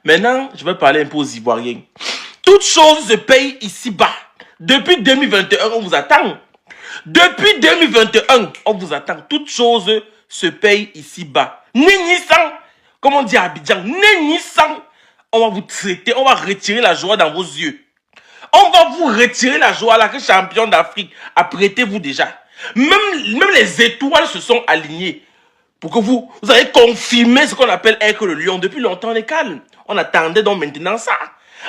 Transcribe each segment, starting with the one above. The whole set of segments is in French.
Maintenant, je vais parler un peu aux Ivoiriens. Toute chose se paye ici-bas. Depuis 2021, on vous attend. Depuis 2021, on vous attend. Toute chose se paye ici-bas. Nénissant, comme on dit à Abidjan, nénissant, on va vous traiter, on va retirer la joie dans vos yeux. On va vous retirer la joie là que champion d'Afrique. Apprêtez-vous déjà. Même les étoiles se sont alignées pour que vous allez confirmer ce qu'on appelle être le lion. Depuis longtemps, on est calme. On attendait donc maintenant ça.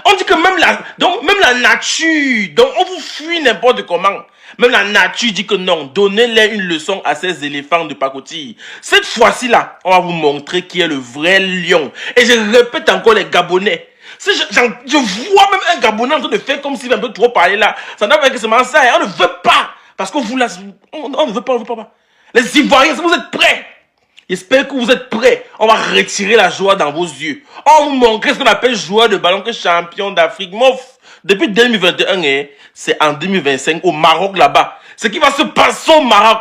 On dit que même la nature, donc on vous fuit n'importe comment. Même la nature dit que non, donnez-les une leçon à ces éléphants de pacotille. Cette fois-ci là, on va vous montrer qui est le vrai lion. Et je répète encore les Gabonais. Je vois même un Gabonais en train de faire comme s'il veut un peu trop parler là. Ça n'a pas que seulement ça. On ne veut pas. Parce que vous là, on ne veut pas, Les Ivoiriens, vous êtes prêts? J'espère que vous êtes prêts. On va retirer la joie dans vos yeux. On vous montre ce qu'on appelle joueur de ballon que champion d'Afrique. Depuis 2021, c'est en 2025 au Maroc là-bas. Ce qui va se passer au Maroc.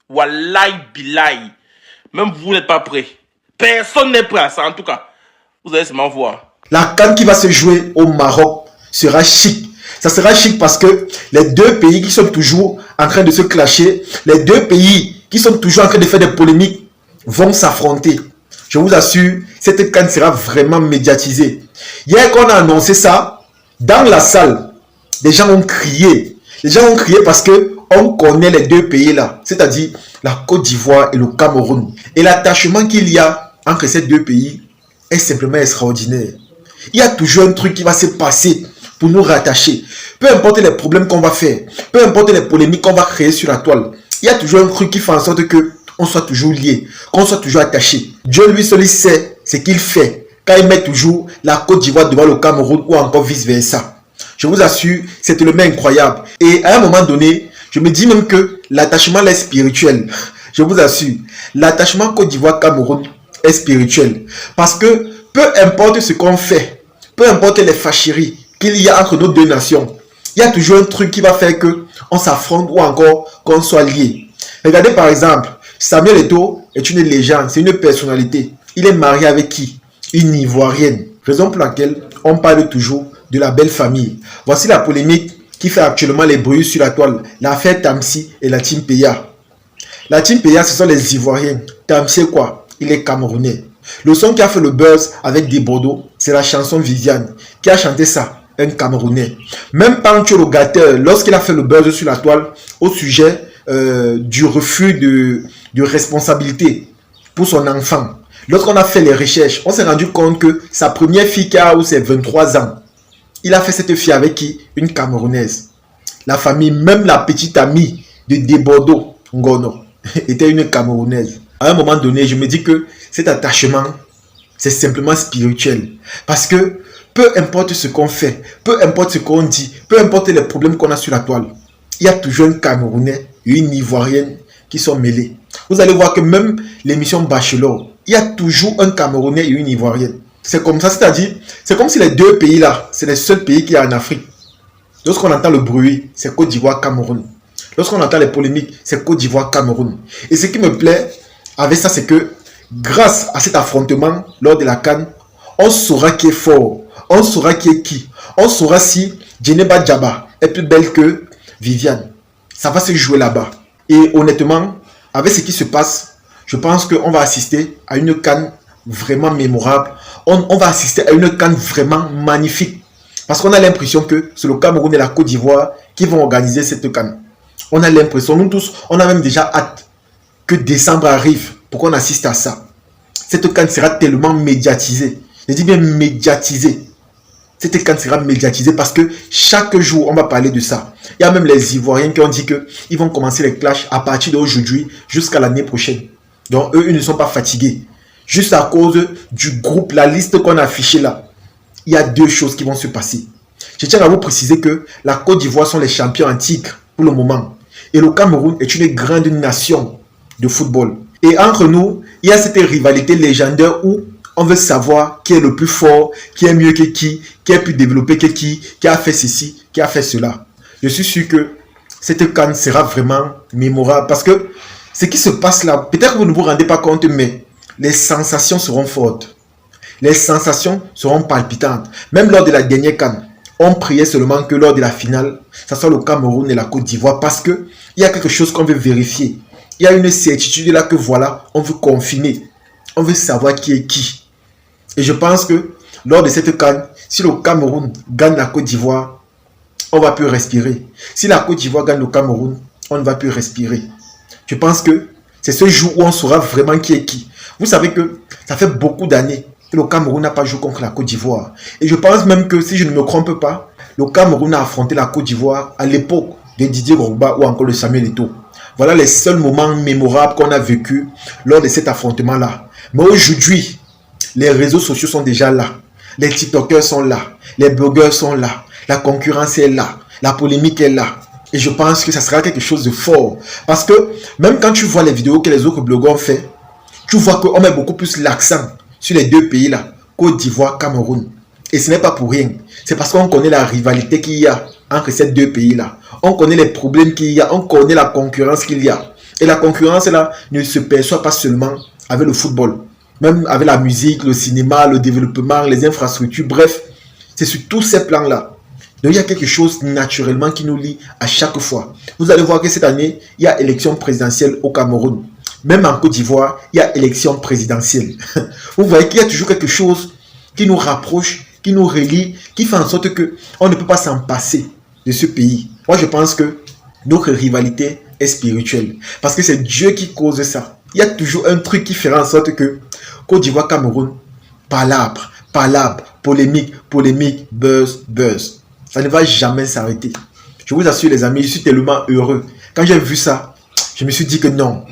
Wallahi billahi. Même vous n'êtes pas prêts. Personne n'est prêt à ça en tout cas. Vous allez seulement voir. La CAN qui va se jouer au Maroc sera chic. Ça sera chic parce que les deux pays qui sont toujours en train de se clasher, les deux pays qui sont toujours en train de faire des polémiques vont s'affronter. Je vous assure, cette CAN sera vraiment médiatisée. Hier, quand on a annoncé ça, dans la salle, les gens ont crié. Les gens ont crié parce que on connaît les deux pays là, c'est-à-dire la Côte d'Ivoire et le Cameroun. Et l'attachement qu'il y a entre ces deux pays est simplement extraordinaire. Il y a toujours un truc qui va se passer pour nous rattacher. Peu importe les problèmes qu'on va faire, peu importe les polémiques qu'on va créer sur la toile, il y a toujours un truc qui fait en sorte que on soit toujours lié, qu'on soit toujours attaché. Dieu lui seul sait ce qu'il fait quand il met toujours la Côte d'Ivoire devant le Cameroun ou encore vice versa. Je vous assure, c'est tellement incroyable. Et à un moment donné, je me dis même que l'attachement est spirituel. Je vous assure, l'attachement Côte d'Ivoire-Cameroun est spirituel. Parce que peu importe ce qu'on fait, peu importe les fâcheries qu'il y a entre nos deux nations, il y a toujours un truc qui va faire que on s'affronte ou encore qu'on soit liés. Regardez par exemple, Samuel Eto'o est une légende, c'est une personnalité. Il est marié avec qui? Une Ivoirienne. Raison pour laquelle on parle toujours de la belle famille. Voici la polémique qui fait actuellement les bruits sur la toile. L'affaire Tamsi et la Team Peya. La Team Peya, ce sont les Ivoiriens. Tamsi c'est quoi? Il est Camerounais. Le son qui a fait le buzz avec des Bordeaux, c'est la chanson Viviane. Qui a chanté ça? Un Camerounais. Même Pancho le Gâteur, lorsqu'il a fait le buzz sur la toile au sujet du refus de responsabilité pour son enfant. Lorsqu'on a fait les recherches, on s'est rendu compte que sa première fille qui a ses 23 ans, il a fait cette fille avec qui? Une Camerounaise. La famille, même la petite amie de Desbordeaux, Ngono, était une Camerounaise. À un moment donné, je me dis que cet attachement, c'est simplement spirituel. Parce que peu importe ce qu'on fait, peu importe ce qu'on dit, peu importe les problèmes qu'on a sur la toile, il y a toujours un Camerounais et une Ivoirienne qui sont mêlés. Vous allez voir que même l'émission Bachelor, il y a toujours un Camerounais et une Ivoirienne. C'est comme ça, c'est-à-dire, c'est comme si les deux pays-là, c'est les seuls pays qu'il y a en Afrique. Lorsqu'on entend le bruit, c'est Côte d'Ivoire, Cameroun. Lorsqu'on entend les polémiques, c'est Côte d'Ivoire, Cameroun. Et ce qui me plaît avec ça, c'est que grâce à cet affrontement lors de la CAN, on saura qui est fort, on saura qui est qui. On saura si Djeneba Djaba est plus belle que Viviane. Ça va se jouer là-bas. Et honnêtement, avec ce qui se passe, je pense qu'on va assister à une CAN vraiment mémorable. On va assister à une CAN vraiment magnifique. Parce qu'on a l'impression que c'est le Cameroun et la Côte d'Ivoire qui vont organiser cette CAN. On a l'impression, nous tous, on a même déjà hâte que décembre arrive pour qu'on assiste à ça. Cette CAN sera tellement médiatisée. Je dis bien médiatisée. Cette CAN sera médiatisée parce que chaque jour, on va parler de ça. Il y a même les Ivoiriens qui ont dit qu'ils vont commencer les clashs à partir d'aujourd'hui jusqu'à l'année prochaine. Donc, eux, ils ne sont pas fatigués. Juste à cause du groupe, la liste qu'on a affichée là, il y a deux choses qui vont se passer. Je tiens à vous préciser que la Côte d'Ivoire sont les champions en titre pour le moment. Et le Cameroun est une grande nation de football. Et entre nous, il y a cette rivalité légendaire où on veut savoir qui est le plus fort, qui est mieux que qui est plus développé que qui a fait ceci, qui a fait cela. Je suis sûr que cette CAN sera vraiment mémorable parce que ce qui se passe là, peut-être que vous ne vous rendez pas compte, mais les sensations seront fortes. Les sensations seront palpitantes. Même lors de la dernière CAN, on priait seulement que lors de la finale, ça soit le Cameroun et la Côte d'Ivoire parce qu'il y a quelque chose qu'on veut vérifier. Il y a une certitude là que voilà, on veut confirmer. On veut savoir qui est qui. Et je pense que lors de cette CAN, si le Cameroun gagne la Côte d'Ivoire, on va plus respirer. Si la Côte d'Ivoire gagne le Cameroun, on ne va plus respirer. Je pense que c'est ce jour où on saura vraiment qui est qui. Vous savez que ça fait beaucoup d'années que le Cameroun n'a pas joué contre la Côte d'Ivoire. Et je pense même que, si je ne me trompe pas, le Cameroun a affronté la Côte d'Ivoire à l'époque de Didier Drogba ou encore de Samuel Eto'o. Voilà les seuls moments mémorables qu'on a vécu lors de cet affrontement-là. Mais aujourd'hui, les réseaux sociaux sont déjà là. Les TikTokers sont là. Les blogueurs sont là. La concurrence est là. La polémique est là. Et je pense que ça sera quelque chose de fort. Parce que même quand tu vois les vidéos que les autres blogueurs ont fait, tu vois qu'on met beaucoup plus l'accent sur les deux pays-là, Côte d'Ivoire, Cameroun. Et ce n'est pas pour rien. C'est parce qu'on connaît la rivalité qu'il y a entre ces deux pays-là. On connaît les problèmes qu'il y a. On connaît la concurrence qu'il y a. Et la concurrence, là, ne se perçoit pas seulement avec le football. Même avec la musique, le cinéma, le développement, les infrastructures. Bref, c'est sur tous ces plans-là. Donc, il y a quelque chose naturellement qui nous lie à chaque fois. Vous allez voir que cette année, il y a élection présidentielle au Cameroun. Même en Côte d'Ivoire, il y a élection présidentielle. Vous voyez qu'il y a toujours quelque chose qui nous rapproche, qui nous relie, qui fait en sorte qu'on ne peut pas s'en passer de ce pays. Moi, je pense que notre rivalité est spirituelle. Parce que c'est Dieu qui cause ça. Il y a toujours un truc qui fera en sorte que Côte d'Ivoire, Cameroun, palabre, polémique, buzz. Ça ne va jamais s'arrêter. Je vous assure les amis, je suis tellement heureux. Quand j'ai vu ça, je me suis dit que non,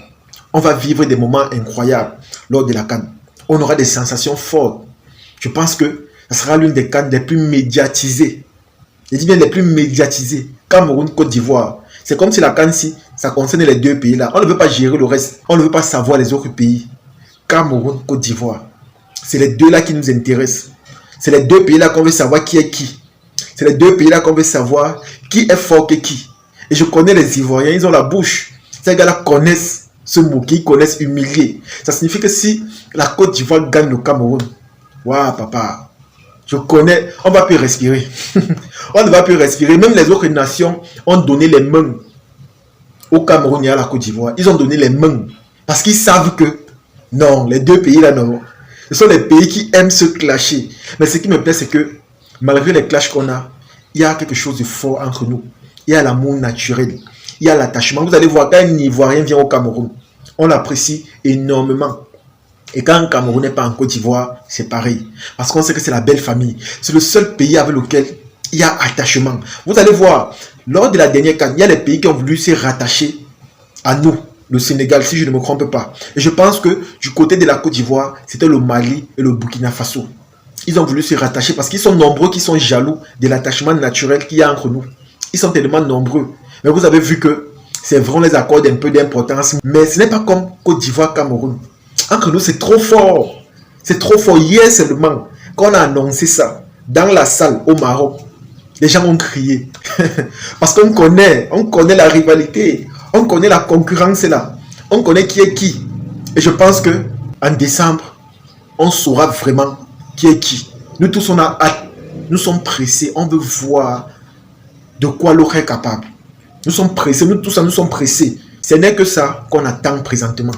on va vivre des moments incroyables lors de la CAN. On aura des sensations fortes. Je pense que ça sera l'une des CAN les plus médiatisées. Je dis bien les plus médiatisées. Cameroun, Côte d'Ivoire. C'est comme si la CAN, si ça concerne les deux pays là. On ne veut pas gérer le reste. On ne veut pas savoir les autres pays. Cameroun, Côte d'Ivoire. C'est les deux là qui nous intéressent. C'est les deux pays là qu'on veut savoir qui est qui. C'est les deux pays là qu'on veut savoir qui est fort que qui. Et je connais les Ivoiriens, ils ont la bouche. Ces gars-là connaissent se moquer, ils connaissent humilier. Ça signifie que si la Côte d'Ivoire gagne le Cameroun, waouh papa, je connais, on ne va plus respirer. On ne va plus respirer. Même les autres nations ont donné les mains au Cameroun et à la Côte d'Ivoire. Ils ont donné les mains parce qu'ils savent que non, les deux pays là non. Ce sont les pays qui aiment se clasher. Mais ce qui me plaît, c'est que malgré les clashs qu'on a, il y a quelque chose de fort entre nous. Il y a l'amour naturel. Il y a l'attachement. Vous allez voir, quand un Ivoirien vient au Cameroun, on l'apprécie énormément. Et quand un Camerounais part en Côte d'Ivoire, c'est pareil. Parce qu'on sait que c'est la belle famille. C'est le seul pays avec lequel il y a attachement. Vous allez voir, lors de la dernière CAN, il y a des pays qui ont voulu se rattacher à nous. Le Sénégal, si je ne me trompe pas. Et je pense que du côté de la Côte d'Ivoire, c'était le Mali et le Burkina Faso. Ils ont voulu se rattacher parce qu'ils sont nombreux qui sont jaloux de l'attachement naturel qu'il y a entre nous. Ils sont tellement nombreux. Mais vous avez vu que c'est vrai, on les accorde un peu d'importance. Mais ce n'est pas comme Côte d'Ivoire, Cameroun. Entre nous, c'est trop fort. C'est trop fort. Hier seulement, quand on a annoncé ça, dans la salle au Maroc, les gens ont crié. Parce qu'on connaît la rivalité. On connaît la concurrence là. On connaît qui est qui. Et je pense que en décembre, on saura vraiment qui est qui. Nous tous, on a hâte. Nous sommes pressés. On veut voir de quoi l'autre est capable. Nous sommes pressés. Nous tous, nous sommes pressés. Ce n'est que ça qu'on attend présentement.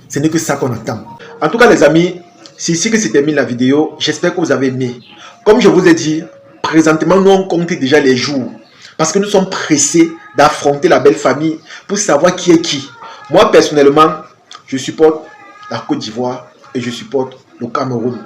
Ce n'est que ça qu'on attend. En tout cas, les amis, c'est ici que se termine la vidéo. J'espère que vous avez aimé. Comme je vous ai dit, présentement, nous, on compte déjà les jours. Parce que nous sommes pressés d'affronter la belle famille pour savoir qui est qui. Moi, personnellement, je supporte la Côte d'Ivoire et je supporte le Cameroun.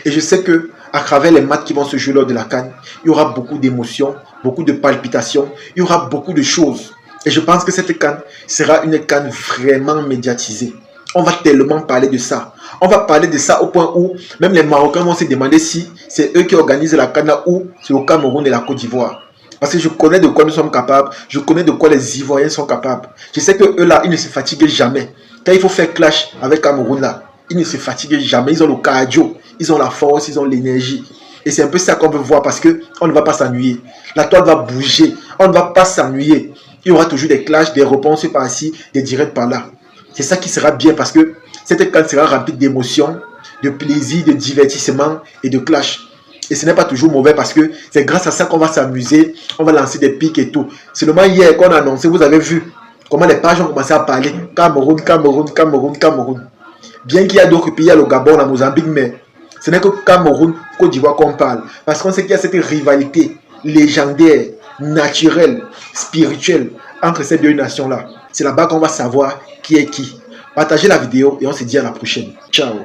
Et je sais que à travers les matchs qui vont se jouer lors de la CAN, il y aura beaucoup d'émotions, beaucoup de palpitations, il y aura beaucoup de choses. Et je pense que cette CAN sera une CAN vraiment médiatisée. On va tellement parler de ça. On va parler de ça au point où même les Marocains vont se demander si c'est eux qui organisent la CAN ou c'est le Cameroun et la Côte d'Ivoire. Parce que je connais de quoi nous sommes capables. Je connais de quoi les Ivoiriens sont capables. Je sais que eux là, ils ne se fatiguent jamais. Quand il faut faire clash avec Cameroun là, ils ne se fatiguent jamais. Ils ont le cardio, ils ont la force, ils ont l'énergie. Et c'est un peu ça qu'on veut voir parce qu'on ne va pas s'ennuyer. La toile va bouger. On ne va pas s'ennuyer. Il y aura toujours des clashs, des réponses par-ci, des directs par-là. C'est ça qui sera bien parce que cette CAN sera remplie d'émotions, de plaisir, de divertissement et de clash. Et ce n'est pas toujours mauvais parce que c'est grâce à ça qu'on va s'amuser, on va lancer des pics et tout. Seulement hier qu'on a annoncé, vous avez vu comment les pages ont commencé à parler. Cameroun, Cameroun, Cameroun, Cameroun. Bien qu'il y a d'autres pays, il y a le Gabon, la Mozambique, mais ce n'est que Cameroun, Côte d'Ivoire qu'on parle. Parce qu'on sait qu'il y a cette rivalité légendaire, naturelle, spirituelle entre ces deux nations-là. C'est là-bas qu'on va savoir qui est qui. Partagez la vidéo et on se dit à la prochaine. Ciao.